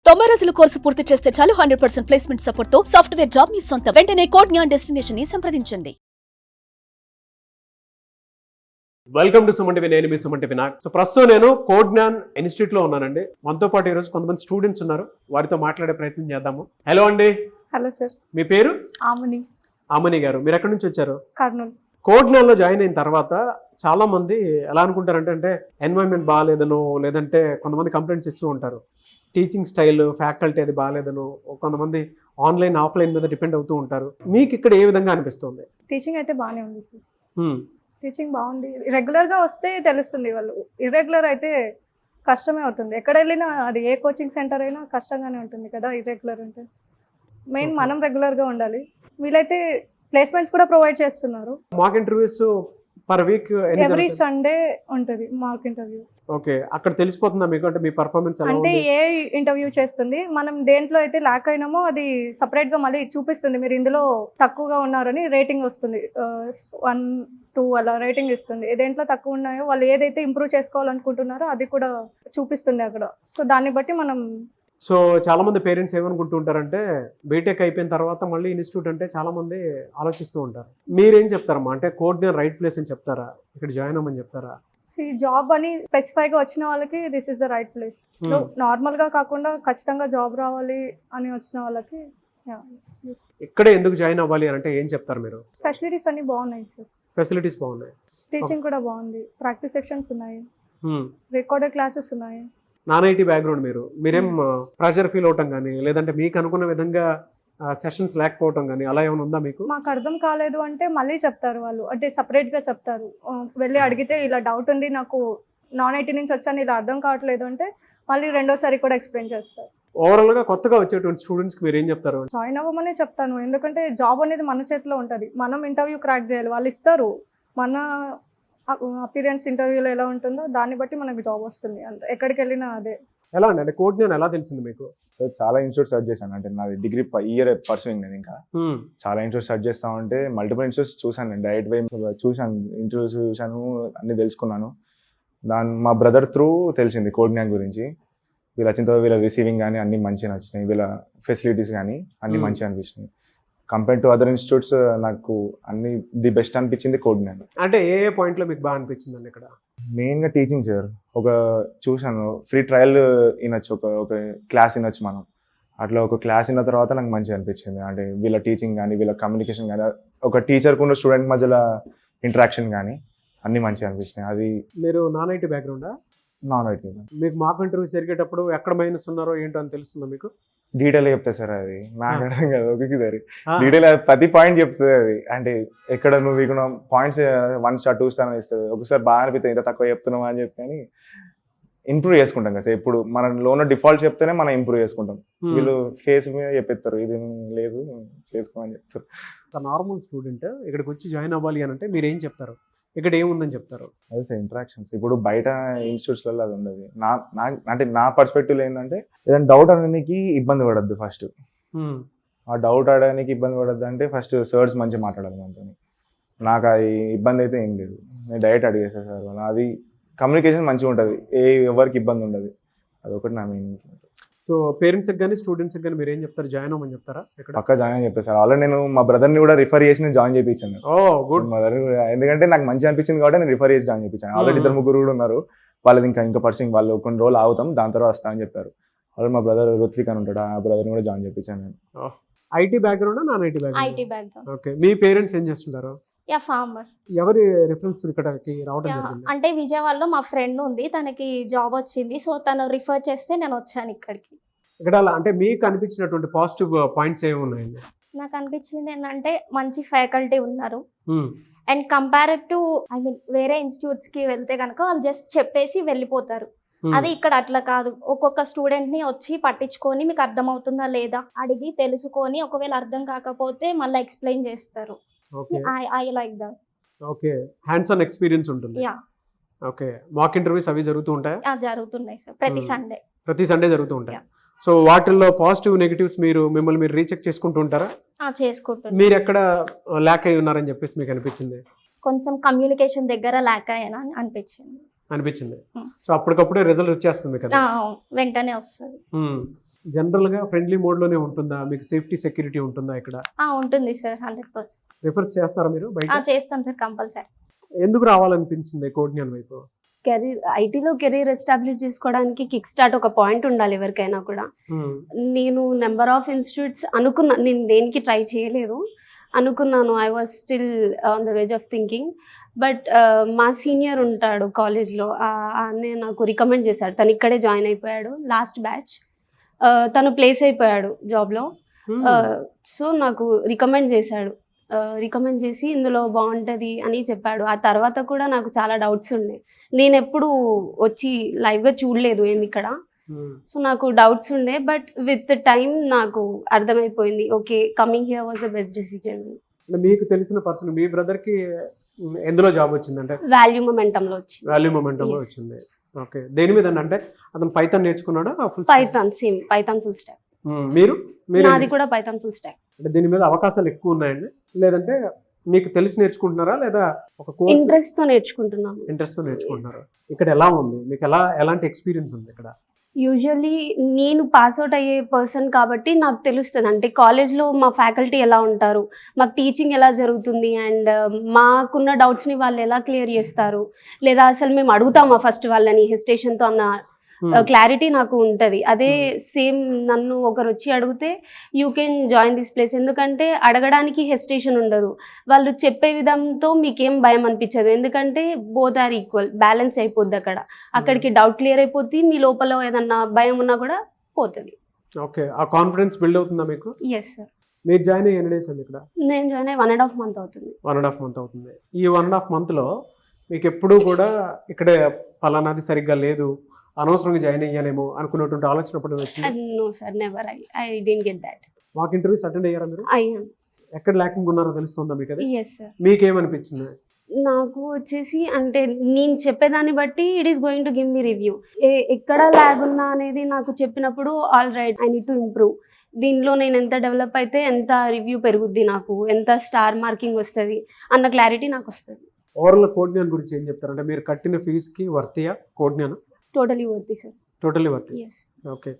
90 రోజుల కోర్సు పూర్తి చేస్తే చాలు 100% ప్లేస్మెంట్ సపోర్ట్ తో సాఫ్ట్వేర్ జాబ్ మీ సొంతం. వెంటనే కోడ్ జ్ఞాన్ డెస్టినేషన్ ని సంప్రదించండి. Welcome to Suman TV. నేను మీ సుమన్ టీవీ నాగ్. సో ప్రస్తుతం నేను కోడ్ జ్ఞాన్ ఇన్స్టిట్యూట్ లో ఉన్నానండి. మనతో పాటు ఈరోజు కొంతమంది స్టూడెంట్స్ ఉన్నారు. వారితో మాట్లాడే ప్రయత్నం చేద్దాము. హలో అండి. Hello sir. మీ పేరు? ఆమని. ఆమని గారు, మీరు ఎక్కడి నుంచి వచ్చారు? కర్నూలు. కోడ్ జ్ఞాన్ లో జాయిన్ అయిన తర్వాత చాలా మంది ఎలా అనుకుంటారంటే అంటే ఎన్వైరన్మెంట్ బాగాలేదనో, లేదంటే కొంతమంది కంప్లైంట్స్ ఇస్తూ ఉంటారు. టీచింగ్ స్టైల్, ఫ్యాకల్టీ అది బాగాలేదనో, కొంతమంది ఆన్లైన్ ఆఫ్లైన్ మీద డిపెండ్ అవుతూ ఉంటారు. మీకు ఇక్కడ ఏ విధంగా అనిపిస్తుంది? టీచింగ్ అయితే బాగానే ఉంది సార్. టీచింగ్ బాగుంది. రెగ్యులర్గా వస్తే తెలుస్తుంది. వాళ్ళు ఇర్రెగ్యులర్ అయితే కష్టమే అవుతుంది. ఎక్కడ వెళ్ళినా అది ఏ కోచింగ్ సెంటర్ అయినా కష్టంగానే ఉంటుంది కదా. ఇర్రెగ్యులర్ అంటే మెయిన్ మనం రెగ్యులర్గా ఉండాలి. వీళ్ళైతే ప్లేస్మెంట్స్ కూడా ప్రొవైడ్ చేస్తున్నారు. Mock interviews per week every Sunday ఉంటుంది మాక్ ఇంటర్వ్యూ. ఓకే, అక్కడ తెలిసిపోతుందా మీకు అంటే మీ పర్ఫార్మెన్స్ ఎలా అంటే ఉంది? ఏ ఇంటర్వ్యూ చేస్తుంది, మనం దేంట్లో అయితే ల్యాక్ అయినామో అది సపరేట్గా మళ్ళీ చూపిస్తుంది. మీరు ఇందులో తక్కువగా ఉన్నారని రేటింగ్ వస్తుంది. 1, 2 అలా రేటింగ్ ఇస్తుంది. దేంట్లో తక్కువ ఉన్నాయో వాళ్ళు ఏదైతే ఇంప్రూవ్ చేసుకోవాలనుకుంటున్నారో అది కూడా చూపిస్తుంది అక్కడ. సో దాన్ని బట్టి మనం సో చాలా మంది పేరెంట్స్ ఏమనుకుంటూ ఉంటారంటే బీటెక్ అయిపోయిన తర్వాత మళ్ళీ ఇన్స్టిట్యూట్ అంటే చాలా మంది ఆలోచిస్తూ ఉంటారు. మీరేం చెప్తారమ్మా? అంటే కోడ్ జ్ఞాన్ రైట్ ప్లేస్ అని చెప్తారా? ఇక్కడ జాయిన్ అవ్వమని చెప్తారా? జాబ్ అని స్పెసిఫైగా వచ్చిన వాళ్ళకి this is the right place. నార్మల్గా కాకుండా ఖచ్చితంగా జాబ్ రావాలి అని వచ్చిన వాళ్ళకి ఇక్కడే ఎందుకు జాయిన్ అవ్వాలి అని అంటే ఏం చెప్తారు మీరు? ఫెసిలిటీస్ అన్ని బాగున్నాయి సార్. ఫెసిలిటీస్ బాగున్నాయి, టీచింగ్ కూడా బాగుంది, ప్రాక్టీస్ సెక్షన్స్ ఉన్నాయి, రికార్డెడ్ క్లాసెస్ ఉన్నాయి. నాన్ ఐటీ బ్యాక్గ్రౌండ్ మీరేం ప్రెషర్ ఫీల్ అవటం కానీ, లేదంటే మీకు అనుకున్న విధంగా సెషన్స్ లేకపోవటం కానీ అలా ఏమైనా ఉందా మీకు? మాకు అర్థం కాలేదు అంటే మళ్ళీ చెప్తారు వాళ్ళు, అంటే సపరేట్గా చెప్తారు. వెళ్ళి అడిగితే ఇలా డౌట్ ఉంది, నాకు నాన్ ఐటీ నుంచి వచ్చాను, ఇలా అర్థం కావట్లేదు అంటే మళ్ళీ రెండోసారి కూడా ఎక్స్ప్లెయిన్ చేస్తారు. ఓవరాల్గా కొత్తగా వచ్చేటువంటి స్టూడెంట్స్కి మీరు ఏం చెప్తారు? జాయిన్ అవ్వమనే చెప్తాను. ఎందుకంటే జాబ్ అనేది మన చేతిలో ఉంటుంది. మనం ఇంటర్వ్యూ క్రాక్ చేయాలి. వాళ్ళు ఇస్తారు, మన అపీరియన్స్ ఇంటర్వ్యూలో ఎలా ఉంటుందో దాన్ని బట్టి మనకు జాబ్ వస్తుంది. అంత ఎక్కడికి వెళ్ళినా అదే. ఎలా అండి? అంటే కోడ్ జ్ఞాన్ ఎలా తెలిసింది మీకు? చాలా ఇన్స్టిట్యూట్ సెర్చ్ చేశాను. అంటే నాది డిగ్రీ ఇయర్ పర్సూయింగ్. నేను ఇంకా చాలా ఇన్స్టిట్యూట్ సెర్చ్ చేస్తా ఉంటే మల్టిపుల్ ఇన్స్టిట్యూట్స్ చూశాను. నేను డైరెక్ట్ వే చూశాను, ఇంటర్వ్యూస్ చూశాను, అన్ని తెలుసుకున్నాను. మా బ్రదర్ త్రూ తెలిసింది కోడ్ జ్ఞాన్ గురించి. వీళ్ళు వచ్చిన తర్వాత వీళ్ళ రిసీవింగ్ కానీ అన్ని మంచిగా నచ్చినాయి, వీళ్ళ ఫెసిలిటీస్ కానీ అన్ని మంచిగా అనిపించినాయి. కంపేర్ టు అదర్ ఇన్స్టిట్యూట్స్ నాకు అన్ని ది బెస్ట్ అనిపించింది కోడ్ జ్ఞాన్. అంటే ఏ పాయింట్లో మీకు బాగా అనిపించిందండి ఇక్కడ? మెయిన్గా టీచింగ్ సార్. ఒక చూశాను, ఫ్రీ ట్రయల్ వినొచ్చు, ఒక క్లాస్ వినొచ్చు మనం. అట్లా ఒక క్లాస్ విన్న తర్వాత నాకు మంచిగా అనిపించింది. అంటే వీళ్ళ టీచింగ్ కానీ, వీళ్ళ కమ్యూనికేషన్ కానీ, ఒక టీచర్కు ఉన్న స్టూడెంట్ మధ్యలో ఇంటరాక్షన్ కానీ అన్నీ మంచిగా అనిపించినాయి. అది మీరు నాన్ ఐటీ బ్యాక్గ్రౌండా? Non IT. మీకు మాకు ఇంటర్వ్యూస్ జరిగేటప్పుడు ఎక్కడ మైనస్ ఉన్నారో ఏంటో అని తెలుస్తుందా మీకు? డీటెయిల్గా చెప్తా సార్. అది నాకు అర్థం కాదు ఒక్కొక్కసారి డీటెయిల్, ప్రతి పాయింట్ చెప్తుంది అది. అంటే ఎక్కడ నువ్వు ఇక్కడ పాయింట్స్ 1 స్టార్ 2 స్టార్ అని ఇస్తుంది. ఒకసారి బాగా అనిపిస్తుంది ఇంత తక్కువ చెప్తున్నావు అని చెప్పి, కానీ ఇంప్రూవ్ చేసుకుంటాం కదా. ఇప్పుడు మన లోన డిఫాల్ట్ చెప్తేనే మనం ఇంప్రూవ్ చేసుకుంటాం. వీళ్ళు ఫేస్ మీద చెప్పేస్తారు, ఇది లేదు చేసుకోమని చెప్తారు. నార్మల్ స్టూడెంట్ ఇక్కడికి వచ్చి జాయిన్ అవ్వాలి అని అంటే మీరు ఏం చెప్తారు? ఇక్కడ ఏముందని చెప్తారు? అదే సార్, ఇంటరాక్షన్స్. ఇప్పుడు బయట ఇన్స్టిట్యూట్స్లలో అది ఉండదు. అంటే నా పర్స్పెక్టివ్లో ఏంటంటే ఏదైనా డౌట్ అనడానికి ఇబ్బంది పడద్దు. ఫస్ట్ ఆ డౌట్ ఆడడానికి ఇబ్బంది పడద్దు అంటే ఫస్ట్ సర్స్ మంచిగా మాట్లాడాలి మనతో. నాకు అది ఇబ్బంది అయితే ఏం లేదు, నేను డైరెక్ట్ అడిగేస్తాను సార్ వాళ్ళు. అది కమ్యూనికేషన్ మంచిగా ఉంటుంది, ఎవరికి ఇబ్బంది ఉండదు. అదొకటి నా మెయిన్. సో పేరెంట్స్కి కానీ స్టూడెంట్స్కి కానీ మీరు ఏం చెప్తారు? జాయిన్ అవ్వమని చెప్తారా? ఇక్కడ పక్కా జాయిన్ అని చెప్తాను సార్. ఆల్రెడీ నేను మా బ్రదర్ని కూడా రిఫర్ చేసి నేను జాయిన్ చేయించాను. ఓ గుడ్. మదర్, ఎందుకంటే నాకు మంచిగా అనిపించింది కాబట్టి నేను రిఫర్ చేసి జాయిన్ చేయించాను. ఆల్రెడీ 2 ముగ్గురు కూడా ఉన్నారు. వాళ్ళది ఇంకా పర్సింగ్, వాళ్ళు కొన్ని రోజులు ఆగుతాం, దాని తర్వాత వస్తా అని చెప్పారు. ఆల్రెడీ మా బ్రదర్ రుత్విక్ అని ఉంటాడు, ఆ బ్రదర్ని కూడా జాయిన్ చేయించాను నేను. IT background, non IT IT background. Okay, me parents ఏం చేస్తుంటారు? ఫార్మర్. ఎవరి రిఫరెన్స్ ఇక్కడికి రావడం జరిగింది? అంటే విజయవాడలో మా ఫ్రెండ్ ఉంది, తనకి జాబ్ వచ్చింది. సో తను రిఫర్ చేస్తే నేను వచ్చాను ఇక్కడికి. ఇక్కడ అంటే మీకు అనిపించినటువంటి పాజిటివ్ పాయింట్స్ ఏమి ఉన్నాయండి? నాకు అనిపించింది ఏంటంటే మంచి ఫ్యాకల్టీ ఉన్నారు. అండ్ కంపేర్డ్ టు వేరే ఇన్స్టిట్యూట్స్ కి వెళ్తే కనుక వాళ్ళు జస్ట్ చెప్పేసి వెళ్ళిపోతారు. అది ఇక్కడ అట్లా కాదు. ఒక్కొక్క స్టూడెంట్ ని వచ్చి పట్టించుకొని మీకు అర్థమవుతుందా లేదా అడిగి తెలుసుకొని, ఒకవేళ అర్థం కాకపోతే మళ్ళీ ఎక్స్ప్లెయిన్ చేస్తారు. I like that. Okay, hands on experience ఉంటుంది. యా. ఓకే, మాక్ ఇంటర్వ్యూస్ అవి జరుగుతూ ఉంటాయి? జరుగుతున్నాయి సార్, ప్రతి సండే జరుగుతూ ఉంటాయి. సో వాటిల్లో పాజిటివ్ నెగిటివ్స్ మిమ్మల్ని మీరు రీచెక్ చేసుకుంటూ ఉంటారా? చేసుకుంటారు. మీరు ఎక్కడ ల్యాక్ అయి ఉన్నారని చెప్పేసి మీకు అనిపించింది? కొంచెం కమ్యూనికేషన్ దగ్గర ల్యాక్ అయ్యాను అనిపించింది. సో అప్పటికప్పుడే రిజల్ట్ వచ్చేస్తుంది మీకు? వెంటనే వస్తుంది. జనరల్గా ఫ్రెండ్లీ మోడ్లోనే ఉంటుందా? మీకు సేఫ్టీ సెక్యూరిటీ ఉంటుందా ఇక్కడ? ఉంటుంది సార్ 100%. రిఫర్ చేస్తారా మీరు బయట? చేస్తాం సార్ కంపల్సరీ. ఎందుకు రావాలనిపించింది కోడ్న్యాన్ వైపు? కెరీర్ ఐటీలో కెరీర్ ఎస్టాబ్లిష్ చేసుకోవడానికి కిక్ స్టార్ట్ ఒక పాయింట్ ఉండాలి ఎవరికైనా కూడా. నేను నెంబర్ ఆఫ్ ఇన్స్టిట్యూట్స్ అనుకున్నా, నేను దేనికి ట్రై చేయలేదు, అనుకున్నాను. I was still on the verge of thinking. But మా సీనియర్ ఉంటాడు కాలేజ్లో, అనే నాకు రికమెండ్ చేశాడు. తను ఇక్కడే జాయిన్ అయిపోయాడు, లాస్ట్ బ్యాచ్. తను ప్లేస్ అయిపోయాడు జాబ్లో. సో నాకు రికమెండ్ చేశాడు, రికమెండ్ చేసి ఇందులో బాగుంటుంది అని చెప్పాడు. ఆ తర్వాత కూడా నాకు చాలా డౌట్స్ ఉండే, నేను ఎప్పుడు వచ్చి లైవ్గా చూడలేదు ఏమి ఇక్కడ. సో నాకు డౌట్స్ ఉండే, బట్ విత్ టైం నాకు అర్థమైపోయింది, okay coming here was the best decision. మీకు తెలిసిన పర్సన్ మీ బ్రదర్కి ఎందులో జాబ్ వచ్చిందంటే? వాల్యూ మొమెంటంలో వచ్చింది. వాల్యూ మొమెంటంలో వచ్చింది. ఓకే, దేని మీద అంటే అతను పైథాన్ నేర్చుకున్నాడా? Python, same Python full stack. మీరు నాది కూడా పైథాన్ ఫుల్ స్టాక్. అంటే దీని మీద అవకాశాలు ఎక్కువ ఉన్నాయండి, లేదంటే మీకు తెలిసి నేర్చుకుంటున్నారా, లేదా ఒక కోర్స్ ఇంట్రెస్ట్ తో నేర్చుకుంటున్నాను? ఇంట్రెస్ట్ తో నేర్చుకుంటున్నారు. ఇక్కడ ఎలా ఉంది మీకు, ఎలాంటి ఎక్స్పీరియన్స్ ఉంది ఇక్కడ? యూజువల్లీ నేను పాస్అవుట్ అయ్యే పర్సన్ కాబట్టి నాకు తెలుస్తుంది, అంటే కాలేజ్లో మా ఫ్యాకల్టీ ఎలా ఉంటారు, మాకు టీచింగ్ ఎలా జరుగుతుంది, అండ్ మాకున్న డౌట్స్ని వాళ్ళు ఎలా క్లియర్ చేస్తారు, లేదా అసలు మేము అడుగుతామా ఫస్ట్ వాళ్ళని హెసిటేషన్తో అన్న క్లారిటీ నాకు ఉంటుంది. అదే సేమ్ నన్ను ఒకరు వచ్చి అడిగితే you can join this place, ఎందుకంటే అడగడానికి హెసిటేషన్ ఉండదు, వాళ్ళు చెప్పే విధంతో మీకేం భయం అనిపించదు, ఎందుకంటే బోత్ ఆర్ ఈక్వల్, బ్యాలెన్స్ అయిపోద్ది అక్కడ. అక్కడికి డౌట్ క్లియర్ అయిపోద్ది, మీ లోపల ఏదన్నా భయం ఉన్నా కూడా పోతుంది. ఓకే, ఆ కాన్ఫిడెన్స్ బిల్డ్ అవుతుందా మీకు? Yes sir. మీరు జాయిన్ అయ్యి ఎన్ని డేస్ అండి ఇక్కడ? నేను జాయిన్ అయ్యి 1.5 month అవుతుంది. 1.5 month అవుతుంది. ఈ 1.5 monthలో మీకు ఎప్పుడూ కూడా ఇక్కడే పలానాది సరిగ్గా లేదు, అనవసరంగా జాయిన్ అయ్యానేమో అనుకున్నటువంటి ఆలోచన ఎప్పుడు వచ్చింది? No sir, never. I didn't get that. Mock interviews attend అయ్యారా మీరు? అయ్యాను. ఎక్కడ ల్యాకింగ్ ఉన్నారో తెలుస్తుందా మీకు అది? Yes sir. మీకేమనిపించింది? నాకు వచ్చేసి అంటే నేను చెప్పేదాన్ని బట్టి it is going to give me review, ఎక్కడ ల్యాగ్ ఉన్నా అనేది నాకు చెప్పినప్పుడు all right, I need to improve. దీనిలో నేను ఎంత డెవలప్ అయితే ఎంత రివ్యూ పెరుగుద్ది, నాకు ఎంత స్టార్ మార్కింగ్ వస్తుంది అన్న క్లారిటీ నాకు వస్తుంది. ఓవరాల్ కోడ్న్యాన్ గురించి ఏం చెప్తారంటే, మీరు కట్టిన ఫీజుకి వర్తియా కోడ్న్యాన్? Totally worthy sir. Totally worthy. Yes. Okay,